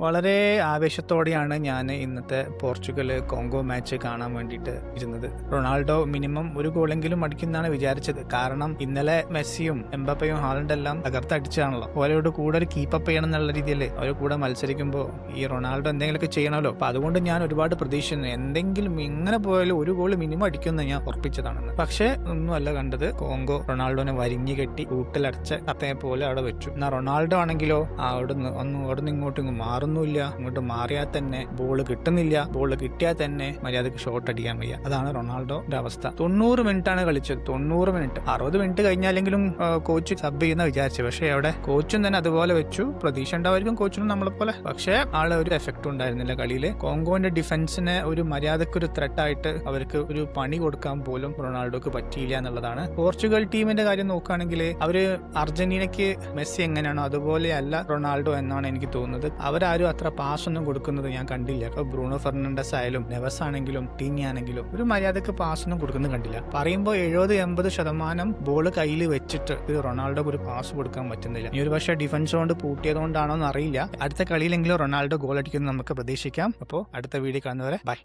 വളരെ ആവേശത്തോടെയാണ് ഞാൻ ഇന്നത്തെ പോർച്ചുഗൽ കോങ്കോ മാച്ച് കാണാൻ വേണ്ടിയിട്ട് ഇരുന്നത്. റൊണാൾഡോ മിനിമം ഒരു ഗോളെങ്കിലും അടിക്കുന്നതാണ് വിചാരിച്ചത്. കാരണം ഇന്നലെ മെസ്സിയും എംബാപ്പയും ഹാലൻഡെല്ലാം തകർത്തടിച്ചാണല്ലോ. ഓരോട് കൂടെ ഒരു കീപ്പപ്പ് ചെയ്യണം എന്നുള്ള രീതിയിൽ അവർ കൂടെ മത്സരിക്കുമ്പോൾ ഈ റൊണാൾഡോ എന്തെങ്കിലുമൊക്കെ ചെയ്യണമല്ലോ. അപ്പൊ അതുകൊണ്ട് ഞാൻ ഒരുപാട് പ്രതീക്ഷിക്കുന്നു എന്തെങ്കിലും ഇങ്ങനെ പോയാലും ഒരു ഗോൾ മിനിമം അടിക്കുമെന്ന് ഞാൻ ഉറപ്പിച്ചതാണെന്ന്. പക്ഷെ ഒന്നുമല്ല കണ്ടത്. കോങ്കോ റൊണാൾഡോനെ വരിഞ്ഞു കെട്ടി കൂട്ടിലടച്ച കത്തയെ പോലെ അവിടെ വെച്ചു. എന്നാ റൊണാൾഡോ ആണെങ്കിലോ അവിടുന്ന് ഇങ്ങോട്ടും മാറുന്നില്ല. ഇങ്ങോട്ട് മാറിയാൽ തന്നെ ബോൾ കിട്ടുന്നില്ല. ബോൾ കിട്ടിയാൽ തന്നെ മര്യാദക്ക് ഷോട്ട് അടിക്കാൻ വയ്യ. അതാണ് റൊണാൾഡോന്റെ അവസ്ഥ. 90 മിനിറ്റാണ് കളിച്ചത്. 90 മിനിറ്റ് 60 മിനിറ്റ് കഴിഞ്ഞാലെങ്കിലും കോച്ച് സബ് ചെയ്യുന്ന വിചാരിച്ചു. പക്ഷെ അവിടെ കോച്ചും തന്നെ അതുപോലെ വെച്ചു. പ്രതീക്ഷ ഉണ്ടാവായിരിക്കും കോച്ചിനും നമ്മളെ പോലെ. പക്ഷെ ആളെ ഒരു എഫക്റ്റ് ഉണ്ടായിരുന്നില്ല കളിയിൽ. കോങ്കോന്റെ ഡിഫൻസിനെ ഒരു മര്യാദക്ക് ഒരു ത്രെട്ടായിട്ട് അവർക്ക് ഒരു പണി കൊടുക്കാൻ പോലും റൊണാൾഡോക്ക് പറ്റിയില്ല എന്നുള്ളതാണ്. പോർച്ചുഗൽ ടീമിന്റെ കാര്യം നോക്കുകയാണെങ്കിൽ അവര് അർജന്റീനയ്ക്ക് മെസ്സി എങ്ങനെയാണോ അതുപോലെയല്ല റൊണാൾഡോ എന്നാണ് എനിക്ക് തോന്നുന്നത്. അവരാരും അത്ര പാസ് ഒന്നും കൊടുക്കുന്നത് ഞാൻ കണ്ടില്ല. ഇപ്പൊ ബ്രൂണോ ഫെർണാണ്ടസ് ആയാലും നെവസ് ആണെങ്കിലും ടീനി ആണെങ്കിലും ഒരു മര്യാദക്ക് പാസ് ഒന്നും കൊടുക്കുന്നത് കണ്ടില്ല. പറയുമ്പോൾ 70-80% ബോൾ കയ്യിൽ വെച്ചിട്ട് ഇത് റൊണാൾഡോക്ക് ഒരു പാസ് കൊടുക്കാൻ പറ്റുന്നില്ല. ഈ ഒരു പക്ഷേ ഡിഫൻസ് കൊണ്ട് പൂട്ടിയതുകൊണ്ടാണോ എന്ന് അറിയില്ല. അടുത്ത കളിയിലെങ്കിലും റൊണാൾഡോ ഗോൾ അടിക്കുന്നത് നമുക്ക് പ്രതീക്ഷിക്കാം. അപ്പോൾ അടുത്ത വീഡിയോ കാണുന്നവരെ ബൈ.